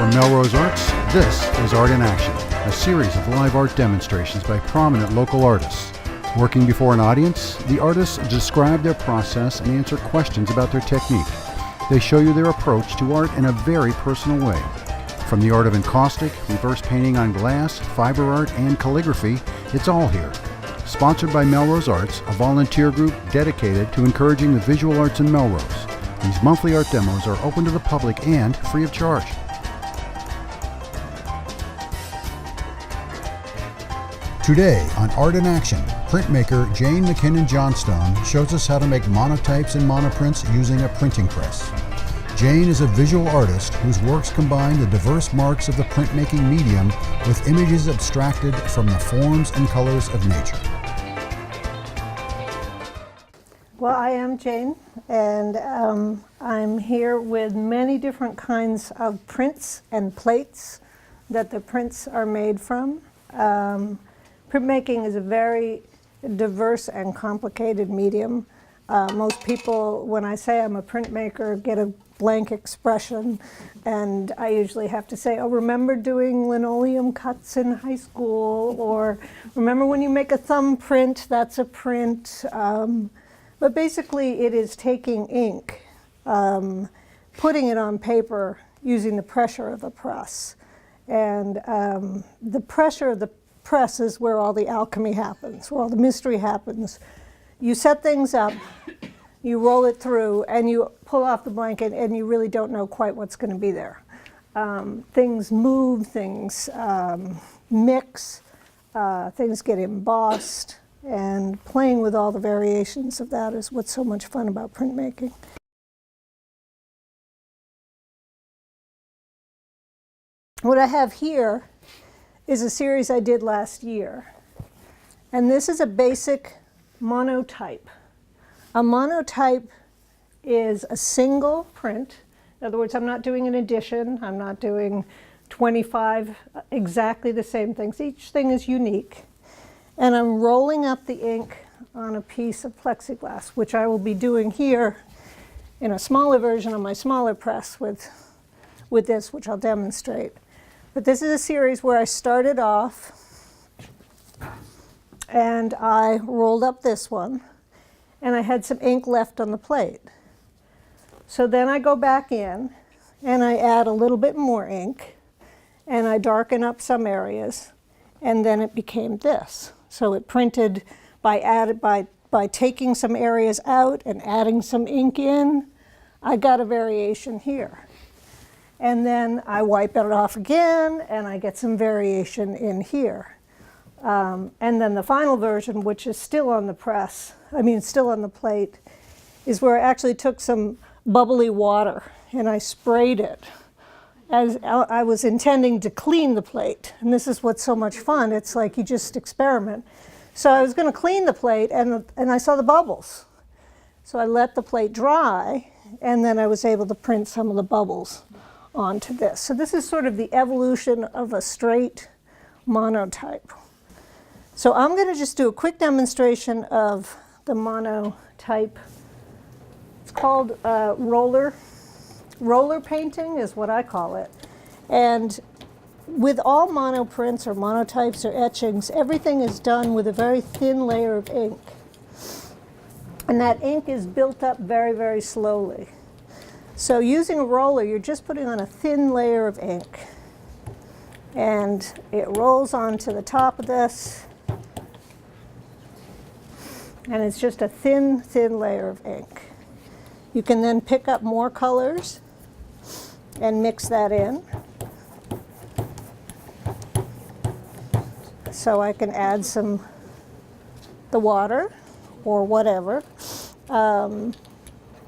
From Melrose Arts, this is Art in Action, a series of live art demonstrations by prominent local artists. Working before an audience, the artists describe their process and answer questions about their technique. They show you their approach to art in a very personal way. From the art of encaustic, reverse painting on glass, fiber art, and calligraphy, it's all here. Sponsored by Melrose Arts, a volunteer group dedicated to encouraging the visual arts in Melrose. These monthly art demos are open to the public and free of charge. Today on Art in Action, printmaker Jane McKinnon Johnstone shows us how to make monotypes and monoprints using a printing press. Jane is a visual artist whose works combine the diverse marks of the printmaking medium with images abstracted from the forms and colors of nature. Well, I am Jane, and I'm here with many different kinds of prints and plates that the prints are made from. Printmaking is a very diverse and complicated medium. Most people, when I say I'm a printmaker, get a blank expression, and I usually have to say, oh, remember doing linoleum cuts in high school, or remember when you make a thumbprint, that's a print. But basically it is taking ink, putting it on paper using the pressure of a press. And the pressure of the press is where all the alchemy happens, where all the mystery happens. You set things up, you roll it through, and you pull off the blanket, and you really don't know quite what's going to be there. Things move, things mix, things get embossed, and playing with all the variations of that is what's so much fun about printmaking. What I have here is a series I did last year, and this is a basic monotype. A monotype is a single print. In other words, I'm not doing an edition. I'm not doing 25 exactly the same things. Each thing is unique. And I'm rolling up the ink on a piece of plexiglass, which I will be doing here in a smaller version on my smaller press with this, which I'll demonstrate. But this is a series where I started off and I rolled up this one, and I had some ink left on the plate. So then I go back in and I add a little bit more ink and I darken up some areas, and then it became this. So it printed by taking some areas out and adding some ink in. I got a variation here. And then I wipe it off again and I get some variation in here. And then the final version, which is still on the press, still on the plate, is where I actually took some bubbly water and I sprayed it as I was intending to clean the plate. And this is what's so much fun. It's like you just experiment. So I was going to clean the plate, and I saw the bubbles. So I let the plate dry, and then I was able to print some of the bubbles onto this. So this is sort of the evolution of a straight monotype. So I'm going to just do a quick demonstration of the monotype. It's called roller painting is what I call it. And with all monoprints or monotypes or etchings, everything is done with a very thin layer of ink. And that ink is built up very, very slowly. So using a roller, you're just putting on a thin layer of ink. And it rolls onto the top of this. And it's just a thin, thin layer of ink. You can then pick up more colors and mix that in. So I can add the water or whatever.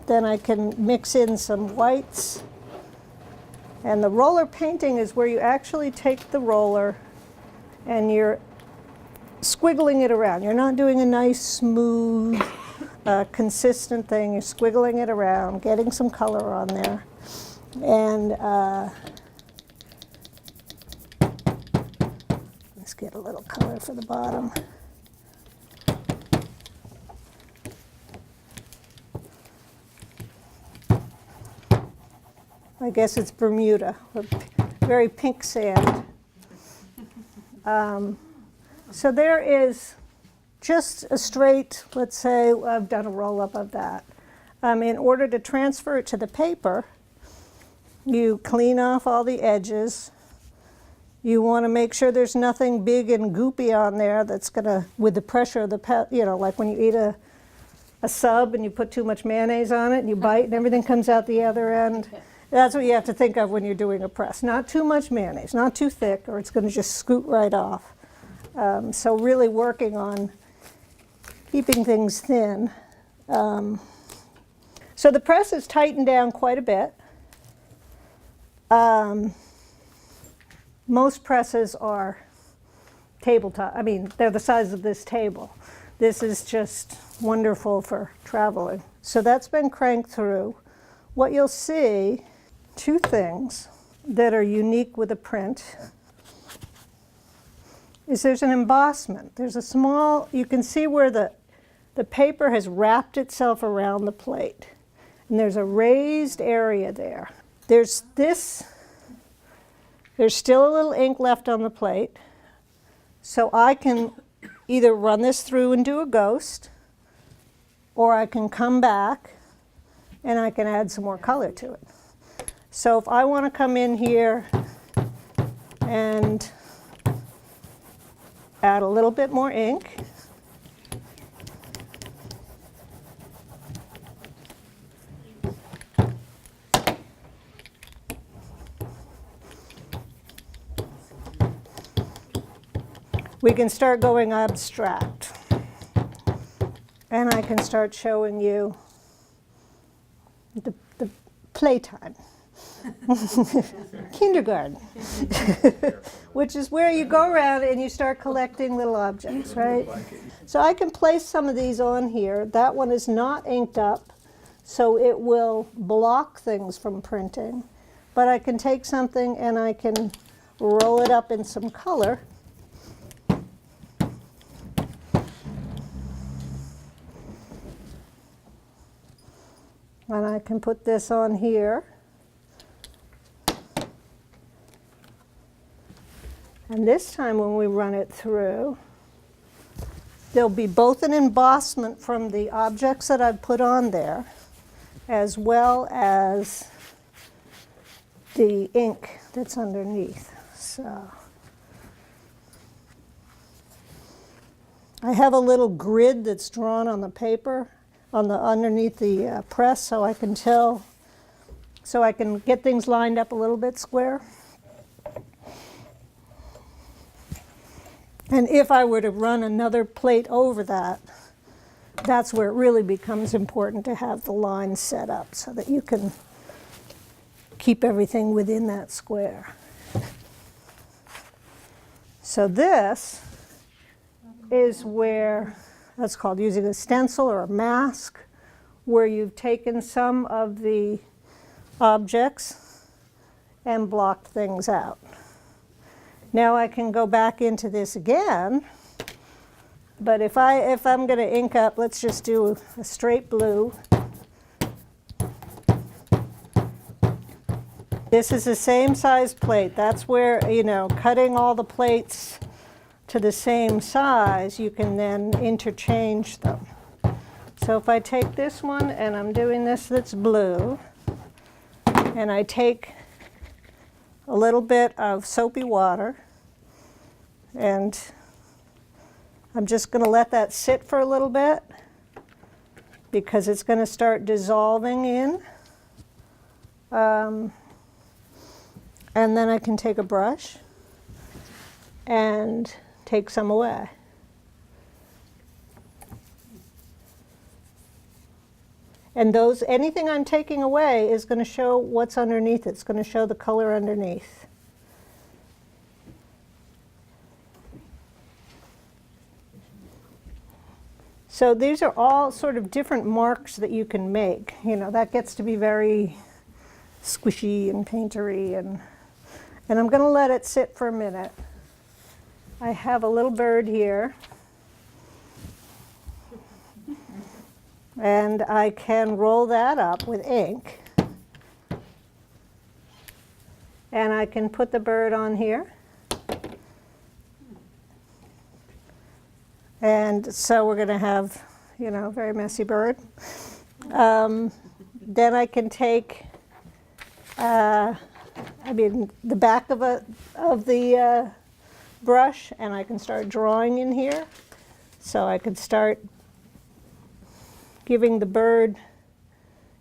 Then I can mix in some whites. And the roller painting is where you actually take the roller and you're squiggling it around. You're not doing a nice, smooth, consistent thing. You're squiggling it around, getting some color on there. And let's get a little color for the bottom. I guess it's Bermuda, or very pink sand. So there is just a straight, let's say I've done a roll-up of that. In order to transfer it to the paper, you clean off all the edges. You want to make sure there's nothing big and goopy on there that's going to, with the pressure of the, like when you eat a sub and you put too much mayonnaise on it and you bite and everything comes out the other end. That's what you have to think of when you're doing a press. Not too much mayonnaise, not too thick, or it's going to just scoot right off. So really working on keeping things thin. So the press is tightened down quite a bit. Most presses are tabletop. I mean, they're the size of this table. This is just wonderful for traveling. So that's been cranked through. What you'll see, two things that are unique with a print, is there's an embossment. There's a small, you can see where the paper has wrapped itself around the plate. And there's a raised area there. There's still a little ink left on the plate. So I can either run this through and do a ghost, or I can come back and I can add some more color to it. So if I want to come in here and add a little bit more ink, we can start going abstract. And I can start showing you the playtime. Kindergarten. Which is where you go around and you start collecting little objects, right? So I can place some of these on here. That one is not inked up, so it will block things from printing. But I can take something and I can roll it up in some color. And I can put this on here. And this time when we run it through, there'll be both an embossment from the objects that I've put on there, as well as the ink that's underneath. So I have a little grid that's drawn on the paper underneath the press, so I can tell, so I can get things lined up a little bit square. And if I were to run another plate over that, that's where it really becomes important to have the lines set up so that you can keep everything within that square. So this is where, that's called using a stencil or a mask, where you've taken some of the objects and blocked things out. Now I can go back into this again, but if I'm going to ink up, let's just do a straight blue. This is the same size plate. That's where, cutting all the plates to the same size, you can then interchange them. So if I take this one and I'm doing this that's blue, and I take a little bit of soapy water, and I'm just going to let that sit for a little bit because it's going to start dissolving in. And then I can take a brush and take some away. And anything I'm taking away is going to show what's underneath. It's going to show the color underneath. So these are all sort of different marks that you can make. That gets to be very squishy and paintery, and I'm going to let it sit for a minute. I have a little bird here, and I can roll that up with ink, And I can put the bird on here. And so we're going to have, you know, a very messy bird. Then I can take, the back of the brush, and I can start drawing in here. So I could start giving the bird,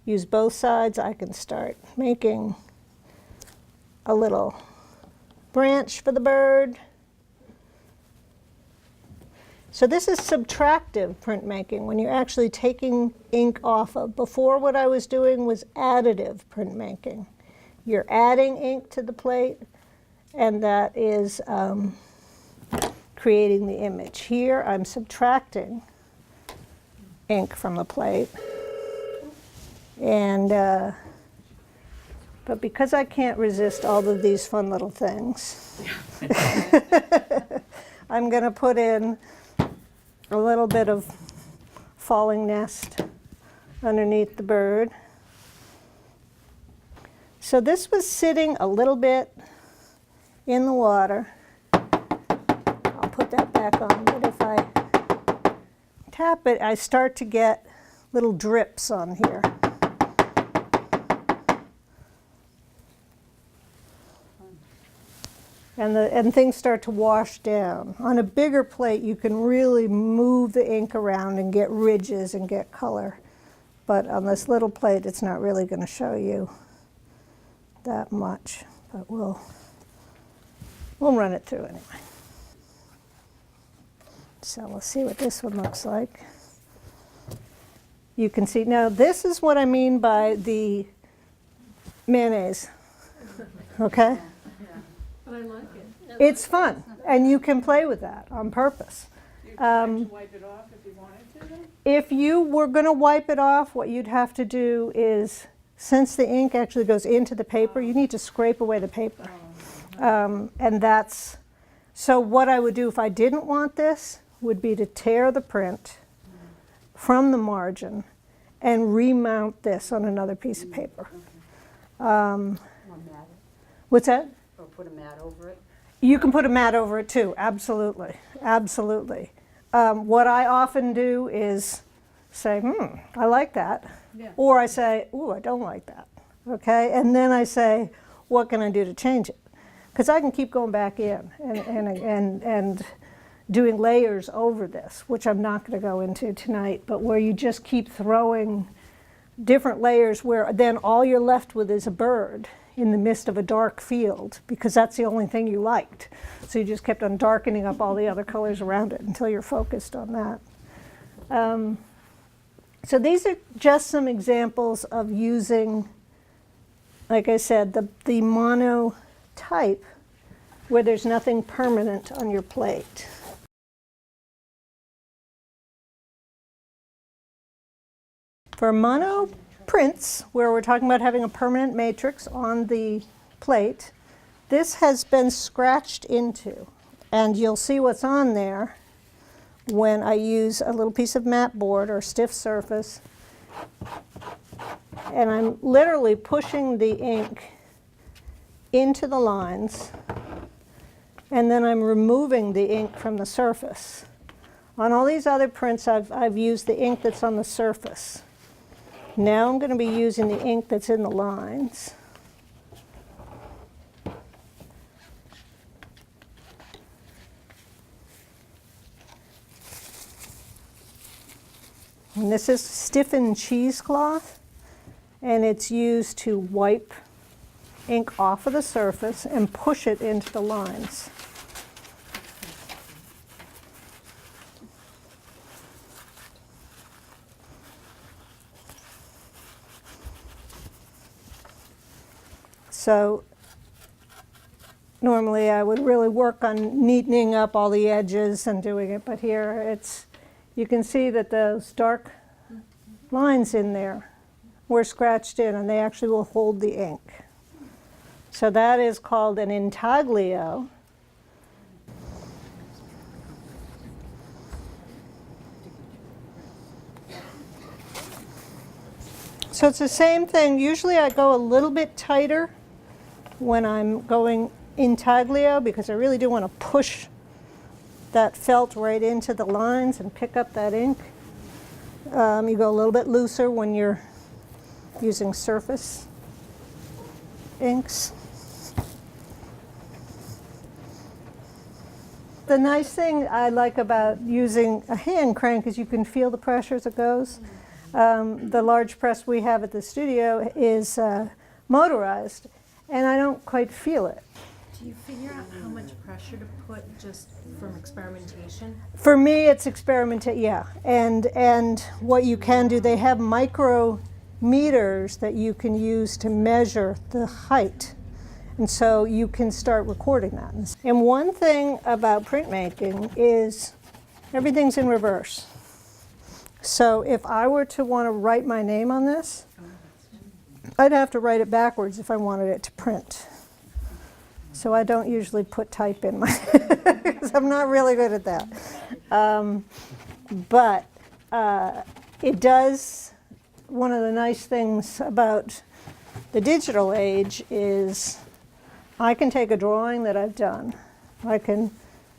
use both sides. I can start making a little branch for the bird. So this is subtractive printmaking, when you're actually taking ink off of. Before, what I was doing was additive printmaking. You're adding ink to the plate, and that is creating the image. Here, I'm subtracting ink from the plate. And, but because I can't resist all of these fun little things, I'm going to put in a little bit of falling nest underneath the bird. So this was sitting a little bit in the water. I'll put that back on, but if I tap it, I start to get little drips on here. And things start to wash down. On a bigger plate, you can really move the ink around and get ridges and get color. But on this little plate, it's not really going to show you that much. But we'll run it through anyway. So we'll see what this one looks like. You can see, now this is what I mean by the mayonnaise, okay? But I like it. It's fun, and you can play with that on purpose. You can wipe it off if you wanted to, then? If you were going to wipe it off, what you'd have to do is, since the ink actually goes into the paper, you need to scrape away the paper. And that's, so what I would do if I didn't want this would be to tear the print from the margin and remount this on another piece of paper. What's that? Or put a mat over it? You can put a mat over it too, absolutely, absolutely. What I often do is say, I like that. Yeah. Or I say, ooh, I don't like that, okay? And then I say, what can I do to change it? Because I can keep going back in and doing layers over this, which I'm not going to go into tonight, but where you just keep throwing different layers where then all you're left with is a bird in the midst of a dark field, because that's the only thing you liked. So you just kept on darkening up all the other colors around it until you're focused on that. So these are just some examples of using, like I said, the monotype where there's nothing permanent on your plate. For mono prints, where we're talking about having a permanent matrix on the plate, this has been scratched into, and you'll see what's on there when I use a little piece of mat board or stiff surface, and I'm literally pushing the ink into the lines, and then I'm removing the ink from the surface. On all these other prints, I've used the ink that's on the surface. Now I'm going to be using the ink that's in the lines. And this is stiffened cheesecloth, and it's used to wipe ink off of the surface and push it into the lines. So normally I would really work on neatening up all the edges and doing it, but here it's, you can see that those dark lines in there were scratched in, and they actually will hold the ink. So that is called an intaglio. So it's the same thing. Usually I go a little bit tighter when I'm going intaglio, because I really do want to push that felt right into the lines and pick up that ink. You go a little bit looser when you're using surface inks. The nice thing I like about using a hand crank is you can feel the pressure as it goes. The large press we have at the studio is motorized, and I don't quite feel it. Do you figure out how much pressure to put just from experimentation? For me, it's yeah. And what you can do, they have micrometers that you can use to measure the height. And so you can start recording that. And one thing about printmaking is everything's in reverse. So if I were to want to write my name on this, I'd have to write it backwards if I wanted it to print. So I don't usually put type in my, because I'm not really good at that. But it does, one of the nice things about the digital age is I can take a drawing that I've done, I can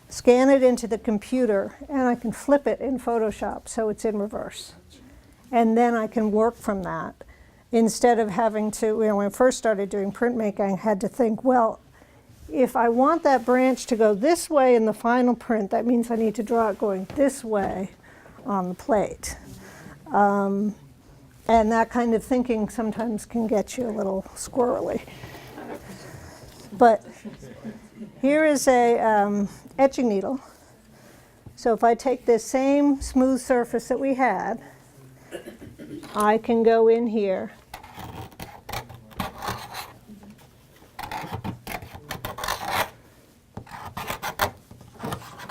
scan it into the computer, and I can flip it in Photoshop so it's in reverse. And then I can work from that. Instead of having to, when I first started doing printmaking, I had to think, well, if I want that branch to go this way in the final print, that means I need to draw it going this way on the plate. And that kind of thinking sometimes can get you a little squirrely. But here is a etching needle. So if I take this same smooth surface that we had, I can go in here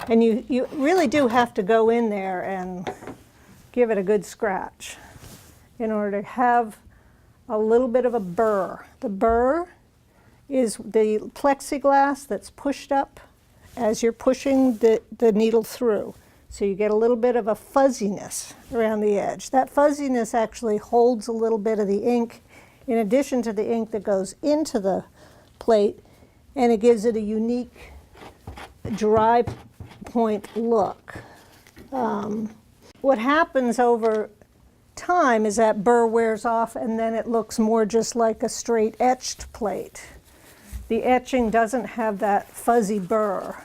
and you really do have to go in there and give it a good scratch in order to have a little bit of a burr. The burr is the plexiglass that's pushed up as you're pushing the needle through. So you get a little bit of a fuzziness around the edge. That fuzziness actually holds a little bit of the ink in addition to the ink that goes into the plate, and it gives it a unique dry point look. What happens over time is that burr wears off, and then it looks more just like a straight etched plate. The etching doesn't have that fuzzy burr,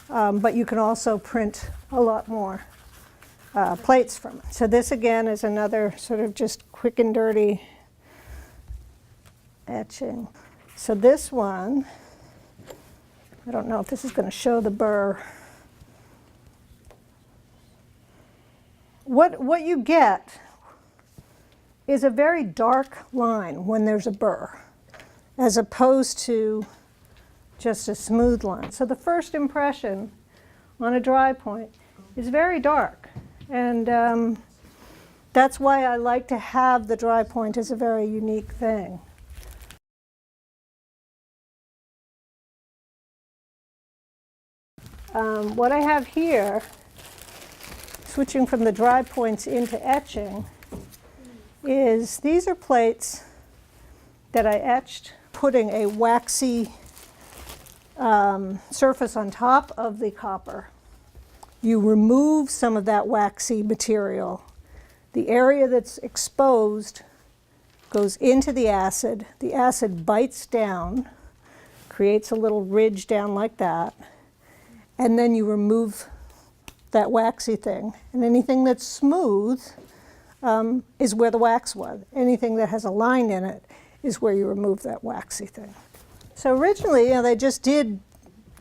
but you can also print a lot more plates from it. So this again is another sort of just quick and dirty etching. So this one, I don't know if this is going to show the burr. What you get is a very dark line when there's a burr, as opposed to just a smooth line. So the first impression on a dry point is very dark. And that's why I like to have the dry point as a very unique thing. What I have here, switching from the dry points into etching, is these are plates that I etched, putting a waxy surface on top of the copper. You remove some of that waxy material. The area that's exposed goes into the acid. The acid bites down, creates a little ridge down like that, and then you remove that waxy thing. And anything that's smooth is where the wax was. Anything that has a line in it is where you remove that waxy thing. So originally, they just did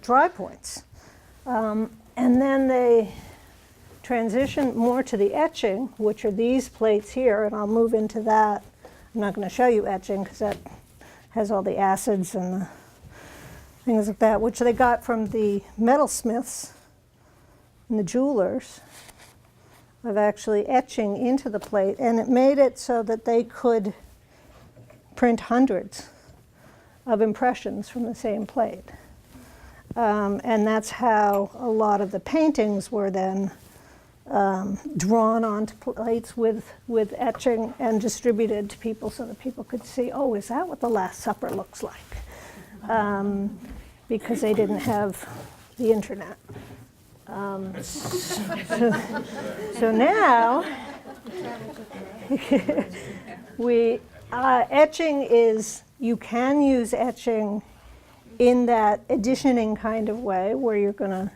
dry points. And then they transitioned more to the etching, which are these plates here, and I'll move into that. I'm not going to show you etching because that has all the acids and the things like that, which they got from the metalsmiths and the jewelers, of actually etching into the plate, and it made it so that they could print hundreds of impressions from the same plate. And that's how a lot of the paintings were then drawn onto plates with etching and distributed to people so that people could see, oh, is that what the Last Supper looks like? because they didn't have the internet. So now, etching is, you can use etching in that editioning kind of way where you're going to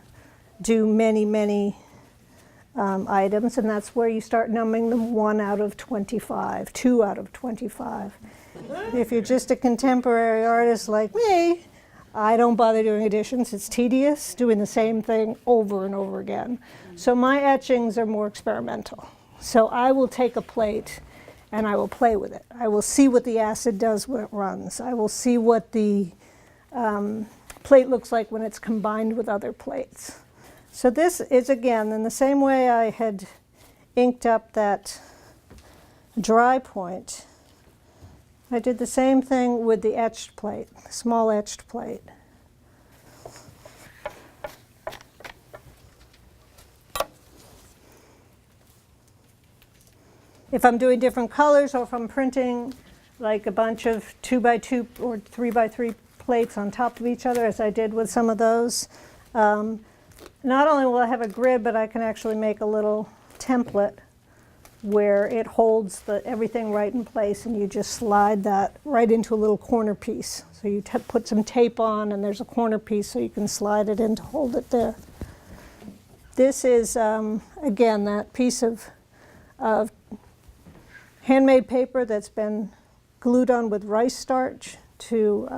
do many, many items, and that's where you start numbering them 1 out of 25, 2 out of 25. If you're just a contemporary artist like me, I don't bother doing editions. It's tedious doing the same thing over and over again. So my etchings are more experimental. So I will take a plate and I will play with it. I will see what the acid does when it runs. I will see what the plate looks like when it's combined with other plates. So this is, again, in the same way I had inked up that dry point, I did the same thing with the etched plate, small etched plate. If I'm doing different colors, or if I'm printing like a bunch of 2x2 or 3x3 plates on top of each other, as I did with some of those, not only will I have a grid, but I can actually make a little template where it holds everything right in place, and you just slide that right into a little corner piece. So you put some tape on, and there's a corner piece, so you can slide it in to hold it there. This is, again, that piece of handmade paper that's been glued on with rice starch to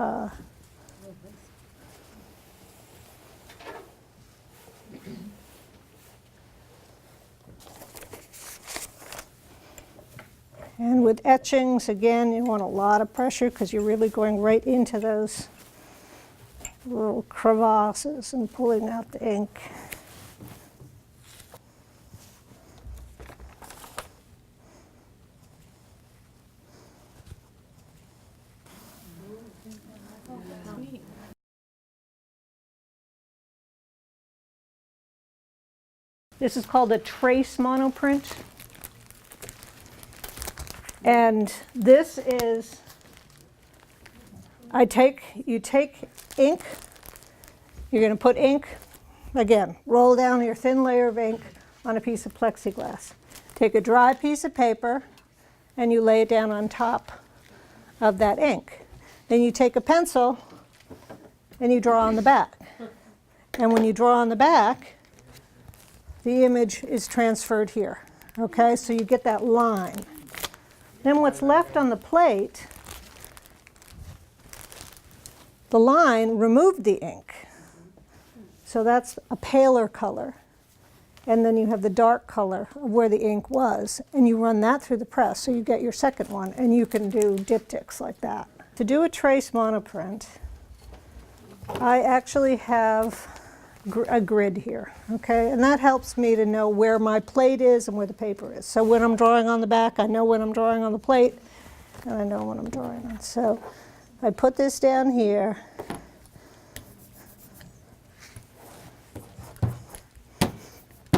and with etchings, again, you want a lot of pressure because you're really going right into those little crevasses and pulling out the ink. This is called a trace monoprint. And this is, you take ink, you're going to put ink, again, roll down your thin layer of ink on a piece of plexiglass. Take a dry piece of paper and you lay it down on top of that ink. Then you take a pencil and you draw on the back. And when you draw on the back, the image is transferred here. Okay, so you get that line. Then what's left on the plate, the line removed the ink. So that's a paler color. And then you have the dark color of where the ink was, and you run that through the press, so you get your second one, and you can do diptychs like that. To do a trace monoprint, I actually have a grid here, okay? And that helps me to know where my plate is and where the paper is. So when I'm drawing on the back, I know when I'm drawing on the plate, and I know when I'm drawing on. So I put this down here.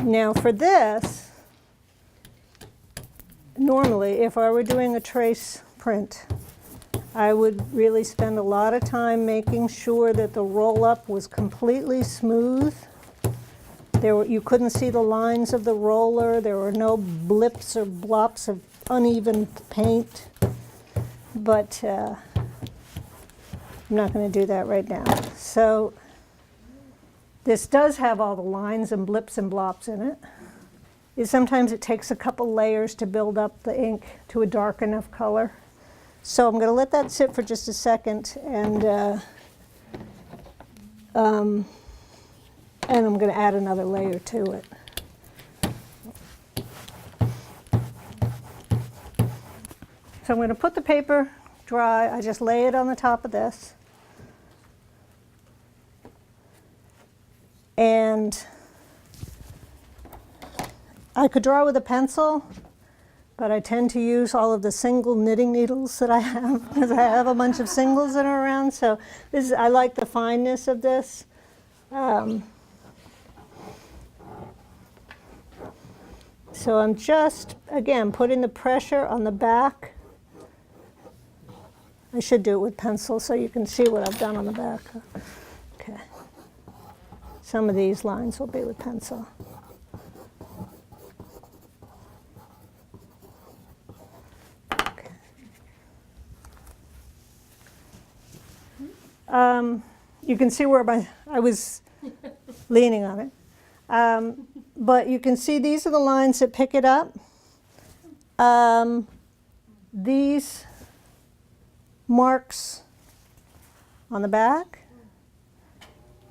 Now for this, normally if I were doing a trace print, I would really spend a lot of time making sure that the roll-up was completely smooth. You couldn't see the lines of the roller. There were no blips or blops of uneven paint. But I'm not going to do that right now. So this does have all the lines and blips and blops in it. Sometimes it takes a couple layers to build up the ink to a dark enough color. So I'm going to let that sit for just a second, and I'm going to add another layer to it. So I'm going to put the paper dry. I just lay it on the top of this. And I could draw with a pencil, but I tend to use all of the single knitting needles that I have, because I have a bunch of singles that are around. So I like the fineness of this. So I'm just, again, putting the pressure on the back I should do it with pencil so you can see what I've done on the back. Okay. Some of these lines will be with pencil. Okay. You can see where I was leaning on it. But you can see these are the lines that pick it up. These marks on the back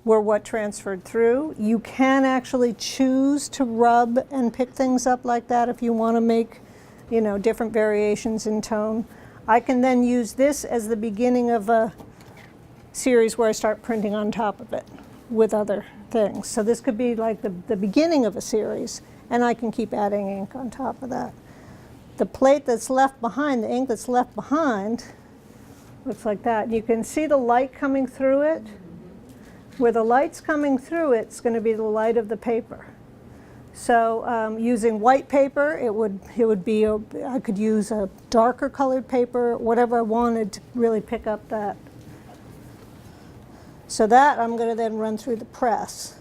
were what transferred through. You can actually choose to rub and pick things up like that if you want to make, you know, different variations in tone. I can then use this as the beginning of a series where I start printing on top of it with other things. So this could be like the beginning of a series, and I can keep adding ink on top of that. The plate that's left behind, the ink that's left behind, looks like that. You can see the light coming through it. Where the light's coming through, it's going to be the light of the paper. So using white paper, it would be, I could use a darker colored paper, whatever I wanted to really pick up that. So that I'm going to then run through the press.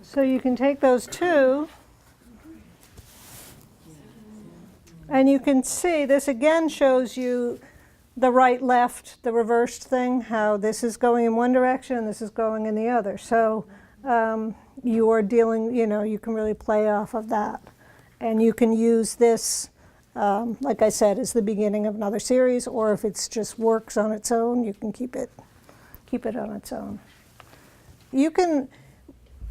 So you can take those two, and you can see this again shows you the right, left, the reversed thing, how this is going in one direction and this is going in the other. So you are dealing, you know, you can really play off of that. And you can use this, like I said, as the beginning of another series, or if it's just works on its own, you can keep it on its own. You can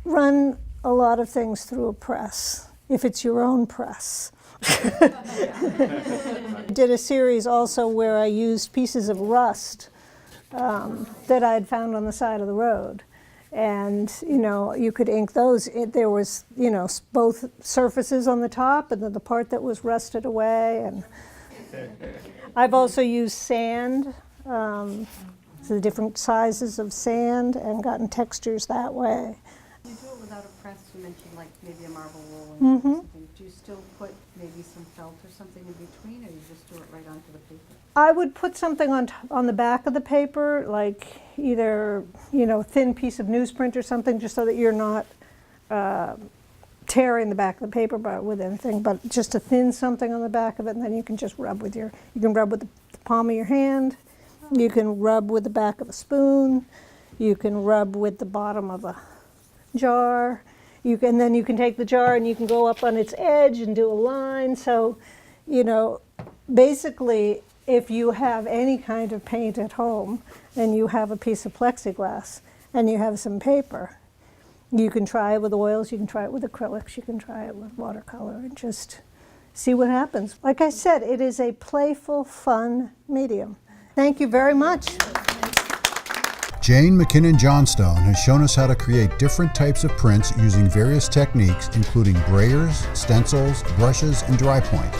run a lot of things through a press, if it's your own press. I did a series also where I used pieces of rust that I had found on the side of the road. And, you know, you could ink those. There was, you know, both surfaces on the top and then the part that was rusted away. And I've also used sand, so the different sizes of sand, and gotten textures that way. You do it without a press. You mentioned like maybe a marble roll or something. Do you still put maybe some felt or something in between, or you just do it right onto the paper? I would put something on the back of the paper, like either, you know, thin piece of newsprint or something, just so that you're not tearing the back of the paper with anything, but just a thin something on the back of it, and then you can just rub with you can rub with the palm of your hand, you can rub with the back of a spoon, you can rub with the bottom of a jar, then you can take the jar and you can go up on its edge and do a line. So, you know, basically, if you have any kind of paint at home and you have a piece of plexiglass and you have some paper, you can try it with oils, you can try it with acrylics, you can try it with watercolor, and just see what happens. Like I said, it is a playful, fun medium. Thank you very much. Jane McKinnon Johnstone has shown us how to create different types of prints using various techniques, including brayers, stencils, brushes, and dry point.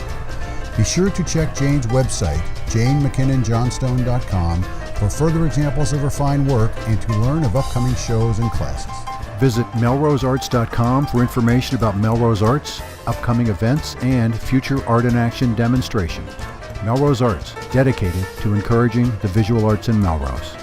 Be sure to check Jane's website, janemckinnonjohnstone.com, for further examples of her fine work and to learn of upcoming shows and classes. Visit melrosearts.com for information about Melrose Arts, upcoming events, and future Art in Action demonstrations. Melrose Arts, dedicated to encouraging the visual arts in Melrose.